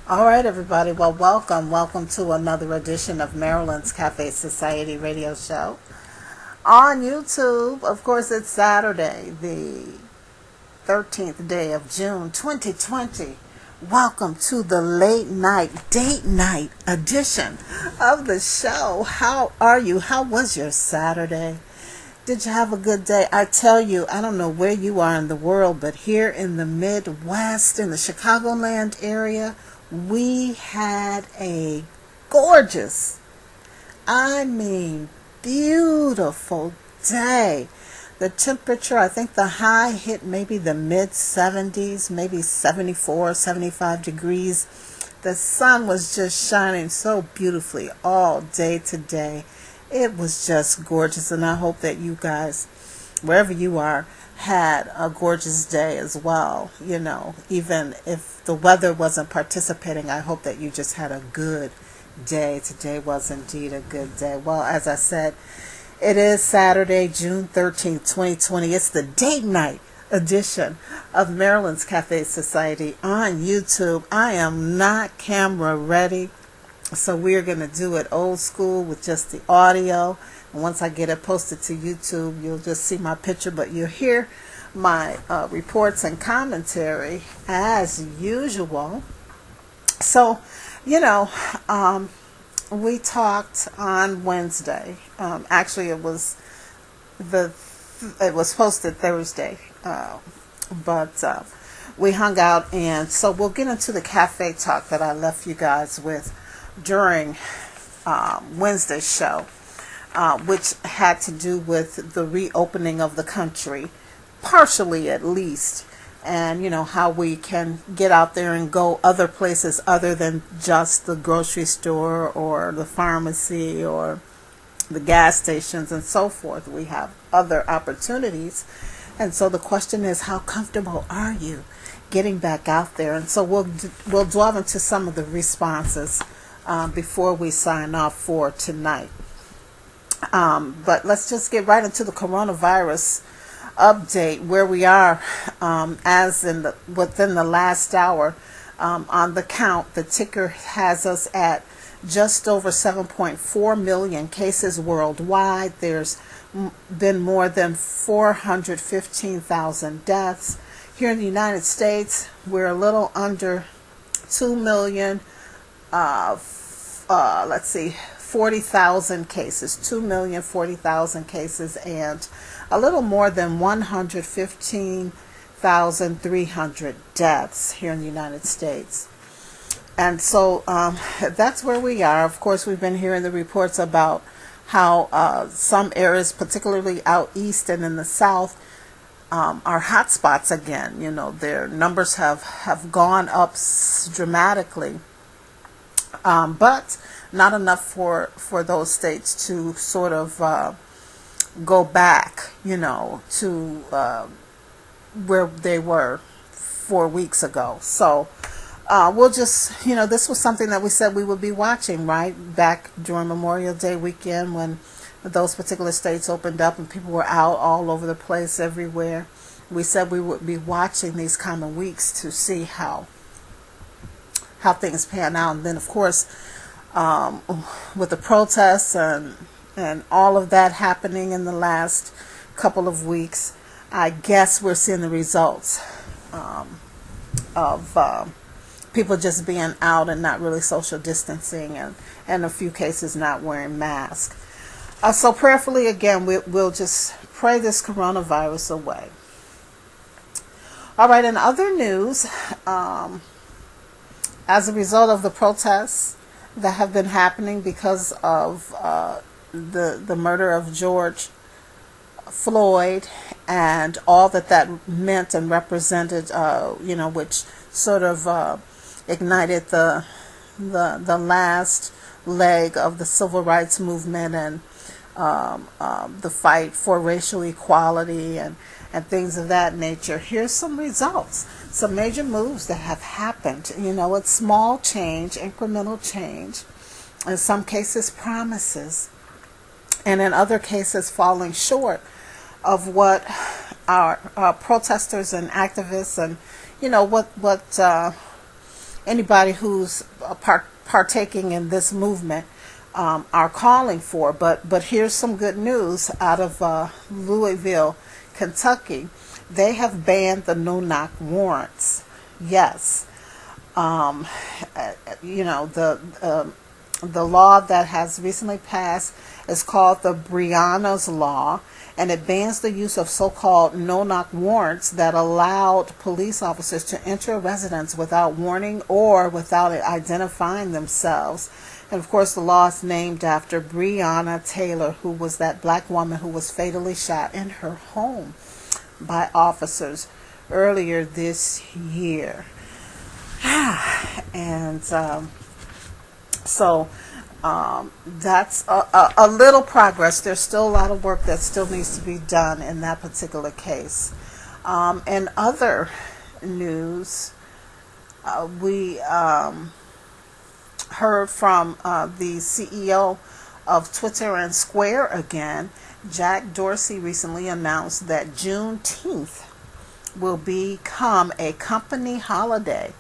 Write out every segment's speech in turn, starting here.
All right, everybody. Well, welcome to another edition of Marilyn's Cafe Society radio show on YouTube. Of course, it's Saturday, the 13th day of June, 2020. Welcome to the date night edition of the show. How are you? How was your Saturday? Did you have a good day? I tell you, I don't know where you are in the world, but here in the Midwest, in the Chicagoland area, we had a gorgeous, beautiful day. The temperature, I think the high hit maybe the mid 70s, maybe 74, 75 degrees. The sun was just shining so beautifully all day today. It was just gorgeous, and I hope that you guys, wherever you are, had a gorgeous day as well. You know, even if the weather wasn't participating, I hope that you just had a good day. Today was indeed a good day. Well, as I said, it is Saturday, June 13th, 2020. It's the date night edition of Maryland's Cafe Society on YouTube. I am not camera ready, so we're going to do it old school with just the audio. And once I get it posted to YouTube, you'll just see my picture, but you'll hear my reports and commentary as usual. So, we talked on Wednesday. Actually, it was posted Thursday, but we hung out, and so we'll get into the cafe talk that I left you guys with during Wednesday's show, which had to do with the reopening of the country, partially at least, and how we can get out there and go other places other than just the grocery store or the pharmacy or the gas stations and so forth. We have other opportunities, and so the question is, how comfortable are you getting back out there? And so we'll delve into some of the responses before we sign off for tonight. But let's just get right into the coronavirus update, where we are within the last hour. On the count, the ticker has us at just over 7.4 million cases worldwide. There's been more than 415,000 deaths. Here in the United States, we're a little under 2 million. 40,000 cases, 2,040,000 cases, and a little more than 115,300 deaths here in the United States. And so that's where we are. Of course, we've been hearing the reports about how some areas, particularly out east and in the south, are hot spots again. Their numbers have gone up dramatically. But not enough for those states to sort of go back, to where they were 4 weeks ago. So we'll just, this was something that we said we would be watching, right, back during Memorial Day weekend when those particular states opened up and people were out all over the place everywhere. We said we would be watching these coming weeks to see how things pan out. And then, of course, with the protests and all of that happening in the last couple of weeks, I guess we're seeing the results of people just being out and not really social distancing, and in a few cases not wearing masks. So prayerfully, again, we'll just pray this coronavirus away. All right, in other news, as a result of the protests that have been happening because of the murder of George Floyd and all that meant and represented, which sort of ignited the last leg of the civil rights movement and the fight for racial equality and things of that nature. Here's some results, some major moves that have happened. It's small change, incremental change, in some cases promises, and in other cases falling short of what our protesters and activists, and what anybody who's partaking in this movement are calling for. But here's some good news out of Louisville, Kentucky. They have banned the no-knock warrants. Yes. The law that has recently passed is called the Brianna's Law, and it bans the use of so-called no-knock warrants that allowed police officers to enter a residence without warning or without identifying themselves. And of course, the law is named after Brianna Taylor, who was that black woman who was fatally shot in her home by officers earlier this year. And so that's a little progress. There's still a lot of work that still needs to be done in that particular case. In other news, we heard from the CEO of Twitter and Square again. Jack Dorsey recently announced that Juneteenth will become a company holiday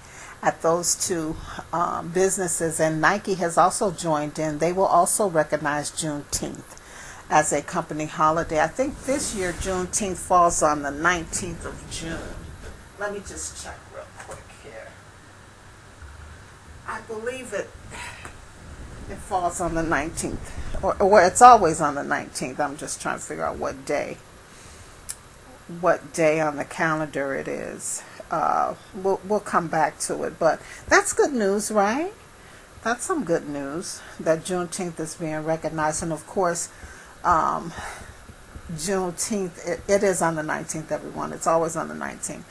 at those two businesses, and Nike has also joined in. They will also recognize Juneteenth as a company holiday. I think this year Juneteenth falls on the 19th of June. Let me just check real quick here. I believe it falls on the 19th, or it's always on the 19th. I'm just trying to figure out what day on the calendar it is. We'll come back to it, but that's good news, right? That's some good news that Juneteenth is being recognized. And of course, Juneteenth, it is on the 19th, everyone. It's always on the 19th.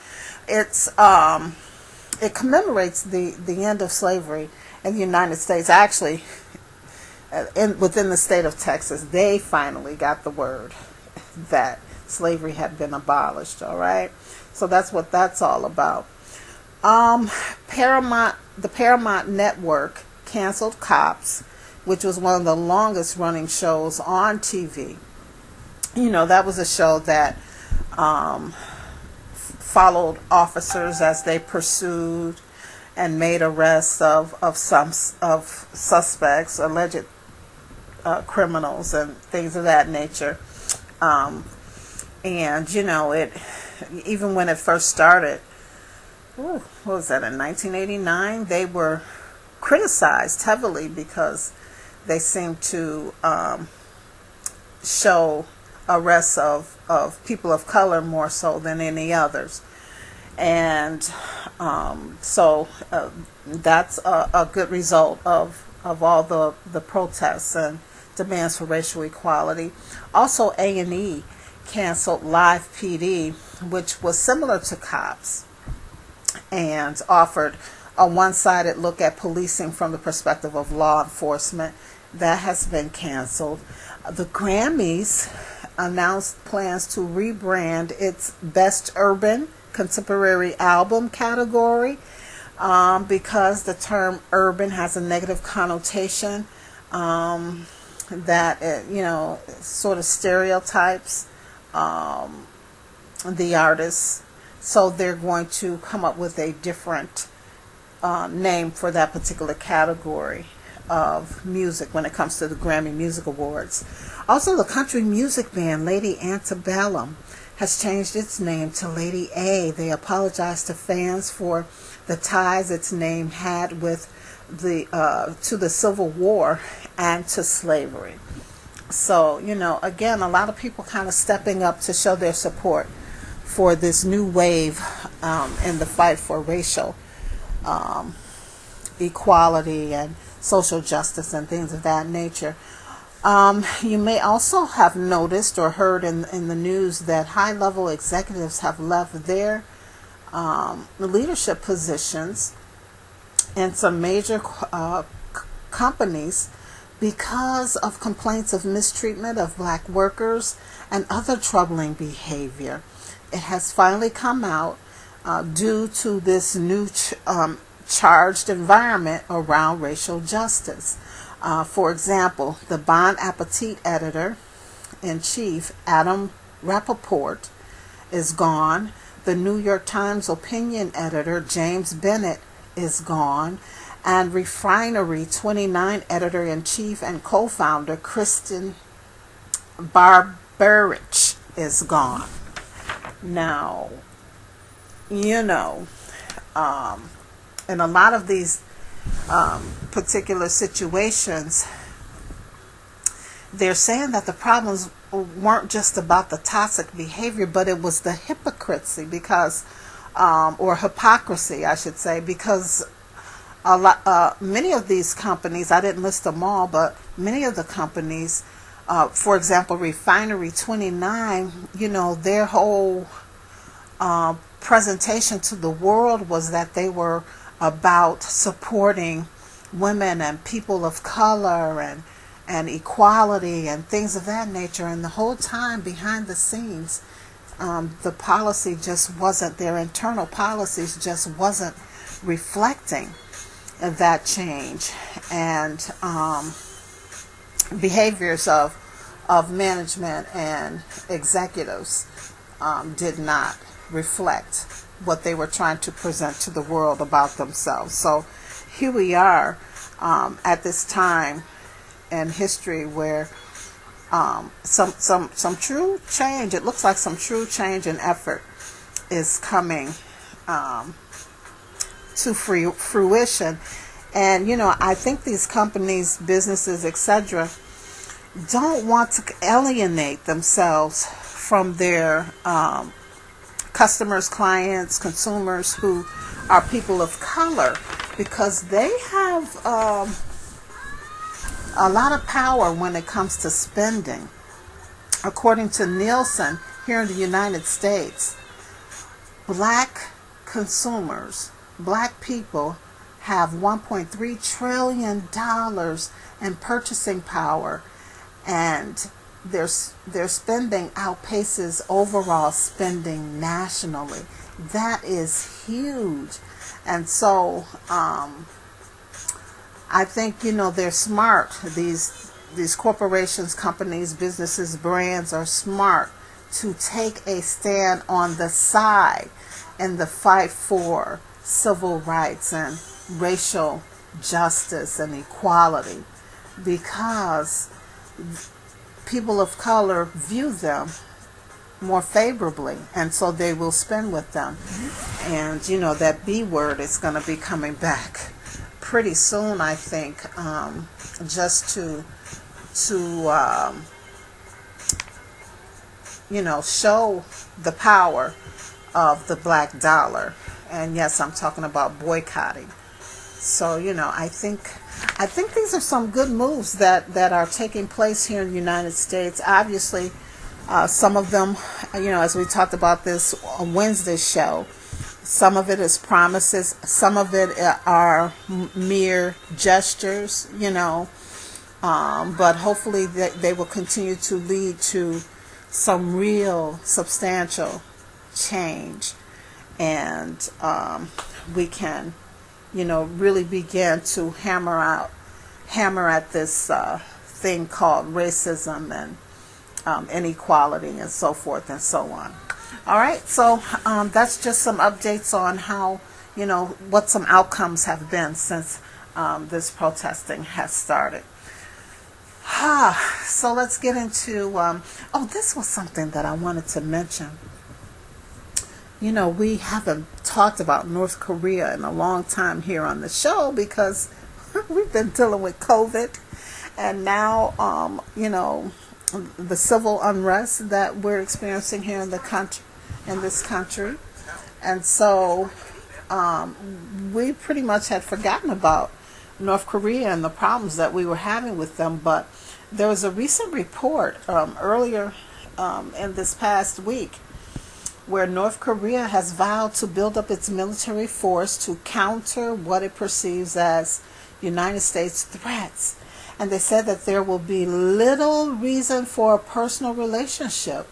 It commemorates the end of slavery in the United States. Actually, within the state of Texas, they finally got the word that slavery had been abolished. All right, so that's what that's all about. The Paramount Network canceled Cops, which was one of the longest running shows on TV. That was a show that followed officers as they pursued and made arrests of suspects, alleged criminals, and things of that nature. And it, even when it first started, what was that, in 1989, they were criticized heavily because they seemed to show arrests of people of color more so than any others. And so that's a good result of all the protests and demands for racial equality. Also, A&E canceled Live PD, which was similar to Cops, and offered a one-sided look at policing from the perspective of law enforcement. That has been canceled. The Grammys announced plans to rebrand its Best Urban Contemporary Album category because the term urban has a negative connotation that sort of stereotypes the artists. So they're going to come up with a different name for that particular category of music when it comes to the Grammy Music Awards. Also, the country music band Lady Antebellum has changed its name to Lady A. They apologized to fans for the ties its name had with to the Civil War and to slavery. So, again, a lot of people kind of stepping up to show their support for this new wave in the fight for racial equality and social justice and things of that nature. You may also have noticed or heard in the news that high-level executives have left their leadership positions in some major companies because of complaints of mistreatment of black workers and other troubling behavior. It has finally come out due to this new charged environment around racial justice. For example, the Bon Appetit editor-in-chief, Adam Rappaport, is gone. The New York Times opinion editor, James Bennett, is gone. And Refinery 29 editor-in-chief and co-founder, Kristen Barberich, is gone. Now, you know, in a lot of these particular situations, they're saying that the problems weren't just about the toxic behavior, but it was the hypocrisy because, or hypocrisy, I should say, because many of these companies, I didn't list them all, but many of the companies, for example, Refinery 29, their whole presentation to the world was that they were about supporting women and people of color and equality and things of that nature. And the whole time behind the scenes, the policy just wasn't, their internal policies just wasn't reflecting that change. And behaviors of management and executives did not reflect what they were trying to present to the world about themselves. So here we are at this time in history where some true change, it looks like some true change and effort is coming to fruition. And I think these companies, businesses, etc., don't want to alienate themselves from their customers, clients, consumers who are people of color, because they have a lot of power when it comes to spending. According to Nielsen, here in the United States, black consumers, black people, have $1.3 trillion in purchasing power, and their spending outpaces overall spending nationally. That is huge. And so I think they're smart. These corporations, companies, businesses, brands are smart to take a stand on the side in the fight for civil rights and racial justice and equality, because people of color view them more favorably, and so they will spend with them. And that B word is going to be coming back pretty soon, I think, just to show the power of the black dollar. And yes, I'm talking about boycotting. So I think these are some good moves that are taking place here in the United States. Obviously, some of them, as we talked about this on Wednesday's show, some of it is promises, some of it are mere gestures, but hopefully they will continue to lead to some real substantial change, and we can really begin to hammer at this thing called racism and inequality and so forth and so on. All right, so that's just some updates on how, what some outcomes have been since this protesting has started. So let's get into, this was something that I wanted to mention. We haven't talked about North Korea in a long time here on the show because we've been dealing with COVID, and now, the civil unrest that we're experiencing here in this country. And so we pretty much had forgotten about North Korea and the problems that we were having with them. But there was a recent report earlier in this past week where North Korea has vowed to build up its military force to counter what it perceives as United States threats. And they said that there will be little reason for a personal relationship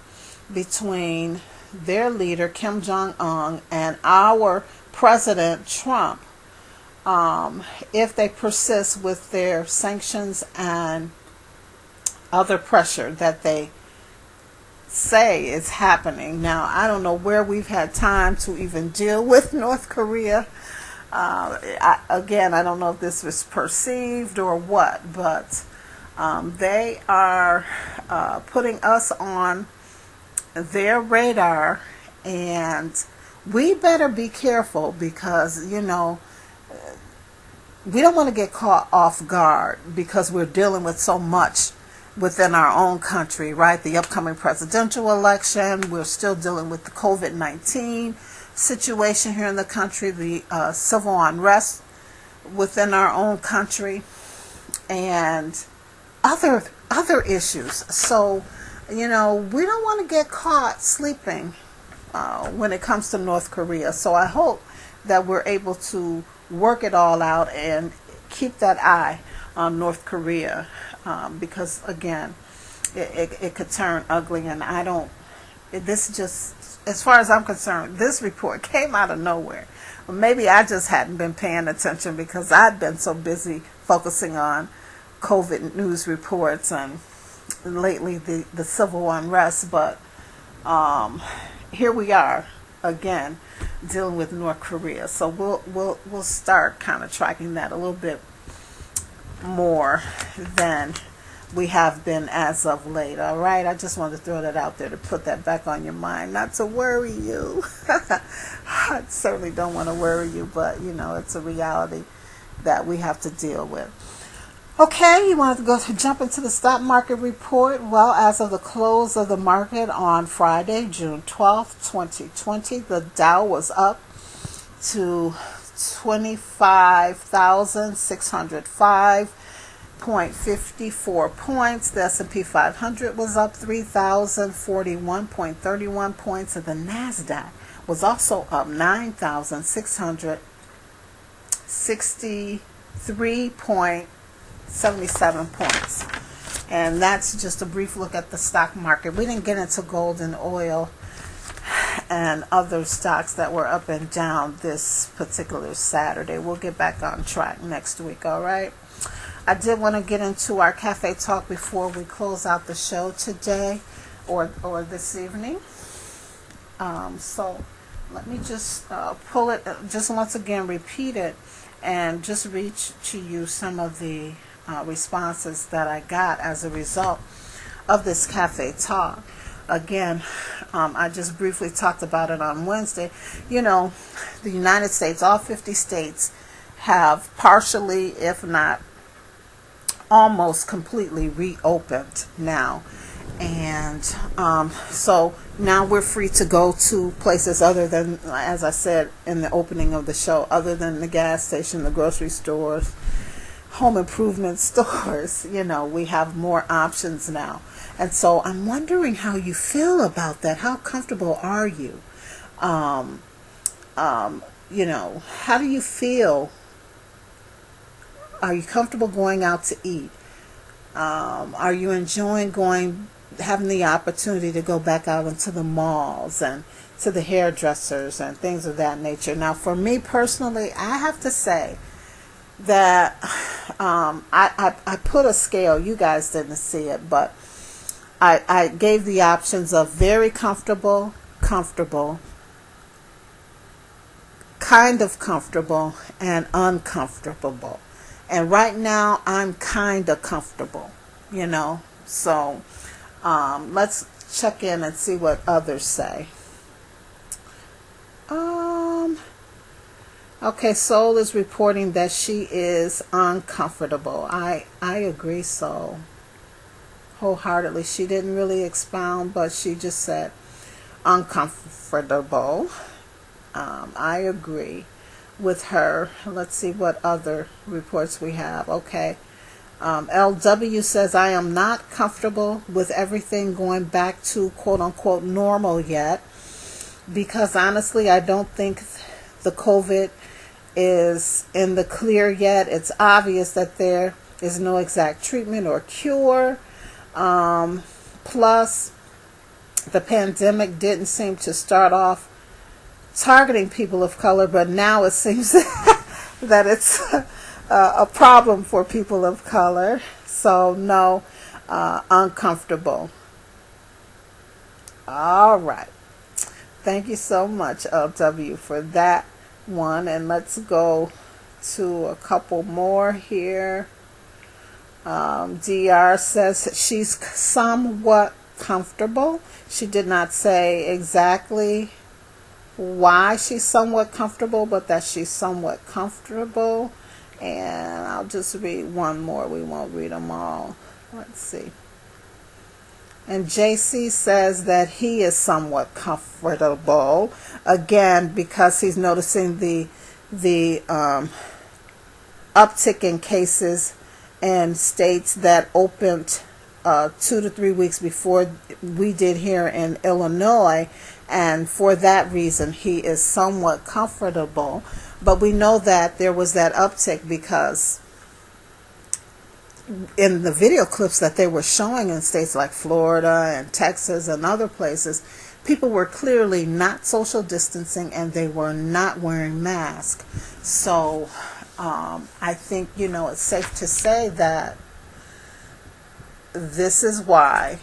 between their leader, Kim Jong-un, and our President Trump if they persist with their sanctions and other pressure that they say is happening. Now, I don't know where we've had time to even deal with North Korea. Again, I don't know if this was perceived or what, but they are putting us on their radar, and we better be careful because, you know, we don't want to get caught off guard because we're dealing with so much within our own country, right? The upcoming presidential election, we're still dealing with the COVID-19 situation here in the country, the civil unrest within our own country, and other issues. So, you know, we don't want to get caught sleeping when it comes to North Korea. So I hope that we're able to work it all out and keep that eye on North Korea, because again, it could turn ugly, and this just, as far as I'm concerned, this report came out of nowhere. Maybe I just hadn't been paying attention because I'd been so busy focusing on COVID news reports and lately the civil unrest, but here we are again dealing with North Korea. So we'll start kind of tracking that a little bit more than we have been as of late. All right, I just wanted to throw that out there to put that back on your mind, not to worry you. I certainly don't want to worry you, but you know, it's a reality that we have to deal with. Okay, you wanted to jump into the stock market report. Well, as of the close of the market on Friday, June 12th, 2020, the Dow was up to 25,605.54 points. The S&P 500 was up 3,041.31 points, and the NASDAQ was also up 9,663.77 points. And that's just a brief look at the stock market. We didn't get into gold and oil and other stocks that were up and down this particular Saturday. We'll get back on track next week, all right? I did want to get into our cafe talk before we close out the show today or this evening. So let me just pull it, just once again repeat it, and just read to you some of the responses that I got as a result of this cafe talk. Again, I just briefly talked about it on Wednesday. You know, the United States, all 50 states have partially, if not almost completely, reopened now. And so now we're free to go to places other than, as I said in the opening of the show, other than the gas station, the grocery stores, home improvement stores. You know, we have more options now. And so I'm wondering how you feel about that. How comfortable are you? You know, how do you feel? Are you comfortable going out to eat? Are you enjoying having the opportunity to go back out into the malls and to the hairdressers and things of that nature? Now, for me personally, I have to say that I put a scale. You guys didn't see it, but I gave the options of very comfortable, kind of comfortable, and uncomfortable. And right now, I'm kind of comfortable, you know. So let's check in and see what others say. Okay, Soul is reporting that she is uncomfortable. I agree, Soul, wholeheartedly. She didn't really expound, but she just said uncomfortable. I agree with her. Let's see what other reports we have. Okay. LW says, I am not comfortable with everything going back to quote unquote normal yet, because honestly, I don't think the COVID is in the clear yet. It's obvious that there is no exact treatment or cure. Plus, the pandemic didn't seem to start off targeting people of color, but now it seems that it's a problem for people of color. So no, uncomfortable. All right. Thank you so much, LW, for that one. And let's go to a couple more here. DR says she's somewhat comfortable. She did not say exactly why she's somewhat comfortable, but that she's somewhat comfortable. And I'll just read one more. We won't read them all. Let's see. And JC says that he is somewhat comfortable, again, because he's noticing the uptick in cases in states that opened 2 to 3 weeks before we did here in Illinois, and for that reason he is somewhat comfortable. But we know that there was that uptick because in the video clips that they were showing in states like Florida and Texas and other places, people were clearly not social distancing and they were not wearing masks. So I think, it's safe to say that this is why,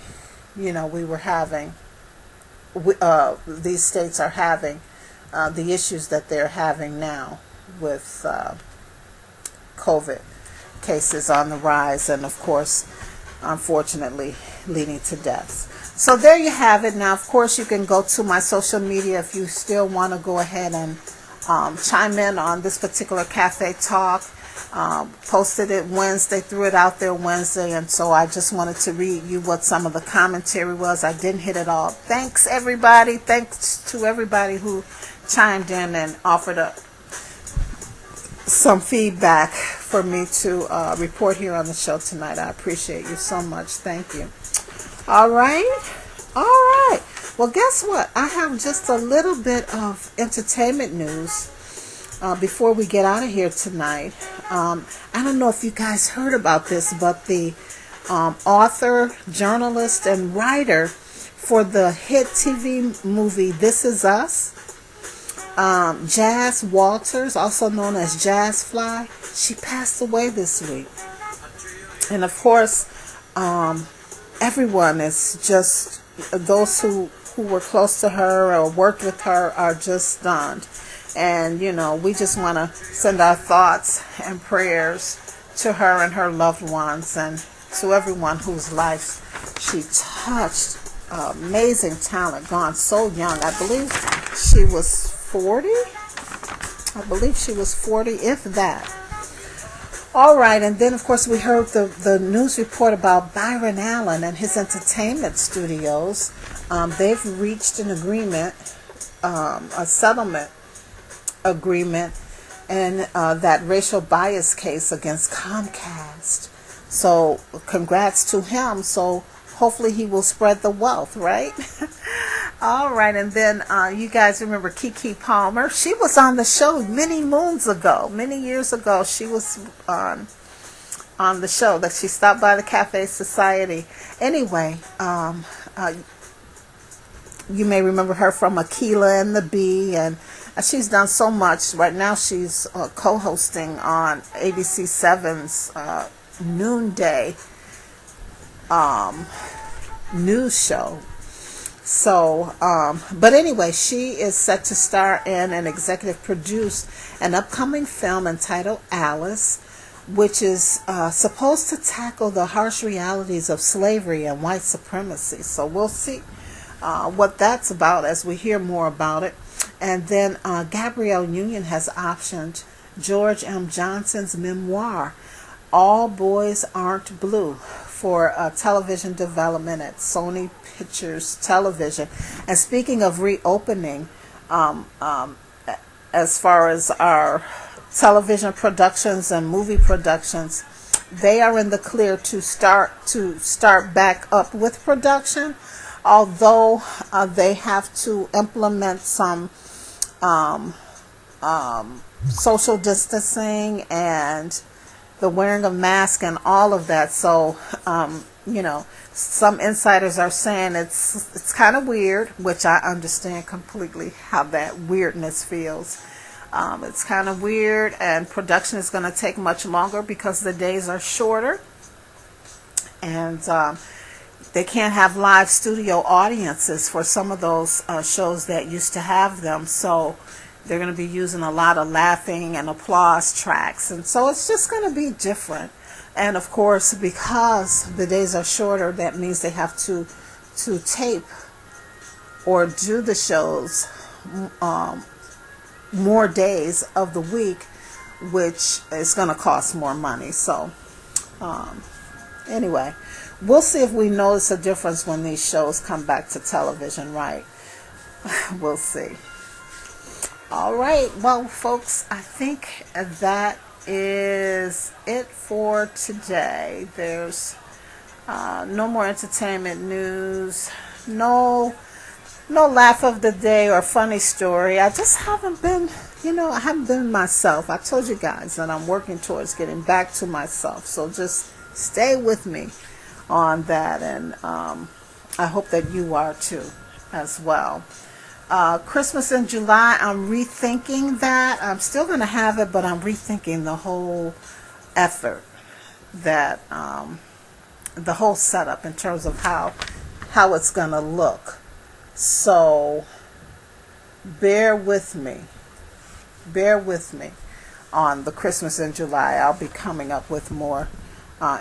we were having, these states are having the issues that they're having now with COVID cases on the rise, and of course, unfortunately, leading to deaths. So there you have it. Now, of course, you can go to my social media if you still want to go ahead and chime in on this particular cafe talk. Posted it Wednesday, threw it out there Wednesday, and so I just wanted to read you what some of the commentary was. I didn't hit it all. Thanks, everybody. Thanks to everybody who chimed in and offered up some feedback for me to report here on the show tonight. I appreciate you so much. Thank you. All right. Well, guess what? I have just a little bit of entertainment news before we get out of here tonight. I don't know if you guys heard about this, but the author, journalist, and writer for the hit TV movie This Is Us, Jazz Walters, also known as Jazz Fly, she passed away this week. And of course, everyone is just, those who were close to her or worked with her are just stunned. And, we just want to send our thoughts and prayers to her and her loved ones and to everyone whose lives she touched. Amazing talent, gone so young. I believe she was 40. If that. All right, and then, of course, we heard the news report about Byron Allen and his entertainment studios. They've reached an agreement, a settlement agreement, in that racial bias case against Comcast. So, congrats to him. So, hopefully he will spread the wealth, right? All right, and then you guys remember Keke Palmer. She was on the show many years ago. She was on the show that she stopped by the Cafe Society. Anyway, you may remember her from Aquila and the Bee, and she's done so much. Right now she's co-hosting on ABC 7's Noonday news show. So, but anyway, she is set to star in and executive produce an upcoming film entitled Alice, which is supposed to tackle the harsh realities of slavery and white supremacy. So we'll see what that's about as we hear more about it. And then Gabrielle Union has optioned George M. Johnson's memoir, All Boys Aren't Blue, for television development at Sony Pictures Television. And speaking of reopening, as far as our television productions and movie productions, they are in the clear to start back up with production, although they have to implement some social distancing and the wearing of masks and all of that. So, some insiders are saying it's kind of weird, which I understand completely how that weirdness feels. It's kind of weird, and production is going to take much longer because the days are shorter. And they can't have live studio audiences for some of those shows that used to have them. So they're going to be using a lot of laughing and applause tracks. And so it's just going to be different. And of course, because the days are shorter, that means they have to tape or do the shows more days of the week, which is going to cost more money. So anyway, we'll see if we notice a difference when these shows come back to television, right? We'll see. All right, well, folks, I think that is it for today. There's no more entertainment news, no laugh of the day or funny story. I just haven't been, I haven't been myself. I told you guys that I'm working towards getting back to myself. So just stay with me on that, and I hope that you are too as well. Christmas in July, I'm rethinking that. I'm still going to have it, but I'm rethinking the whole effort, that the whole setup in terms of how it's going to look. So bear with me on the Christmas in July. I'll be coming up with more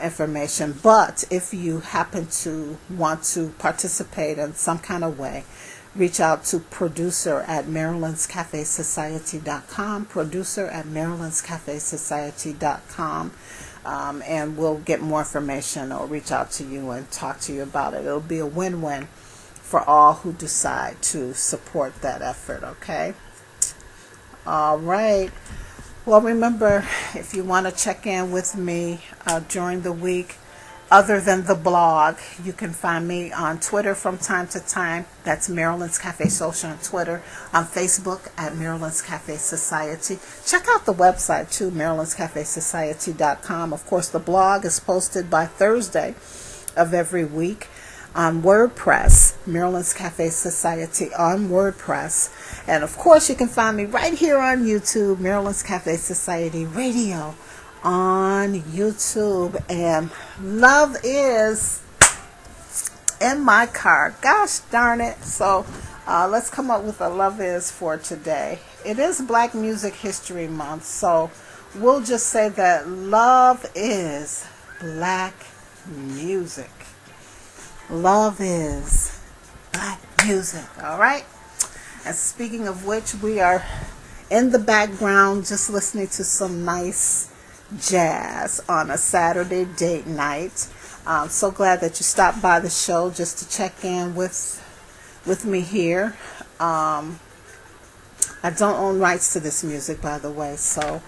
information. But if you happen to want to participate in some kind of way, reach out to producer at MarylandsCafeSociety.com, producer at MarylandsCafeSociety.com, and we'll get more information or reach out to you and talk to you about it. It'll be a win-win for all who decide to support that effort, okay? All right. Well, remember, if you want to check in with me during the week, other than the blog, you can find me on Twitter from time to time. That's Maryland's Cafe Social on Twitter. On Facebook at Maryland's Cafe Society. Check out the website too, MarylandsCafeSociety.com. Of course, the blog is posted by Thursday of every week on WordPress, Maryland's Cafe Society on WordPress. And of course, you can find me right here on YouTube, Maryland's Cafe Society Radio on YouTube. And love is in my car. Gosh darn it. So let's come up with a love is for today. It is Black Music History Month, so we'll just say that love is black music. Love is black music. All right. And speaking of which, we are in the background just listening to some nice jazz on a Saturday date night. I'm so glad that you stopped by the show just to check in with me here. I don't own rights to this music, by the way, so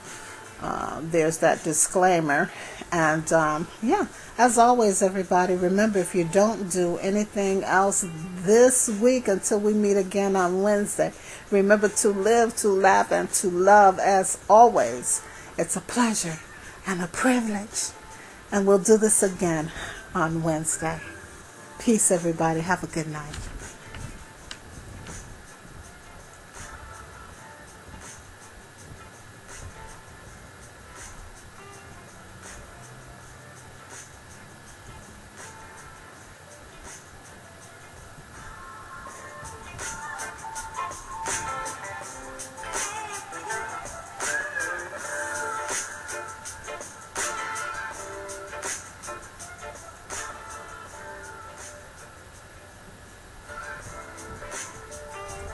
there's that disclaimer. And yeah, as always, everybody, remember, if you don't do anything else this week until we meet again on Wednesday, remember to live, to laugh, and to love as always. It's a pleasure and a privilege. And we'll do this again on Wednesday. Peace, everybody. Have a good night.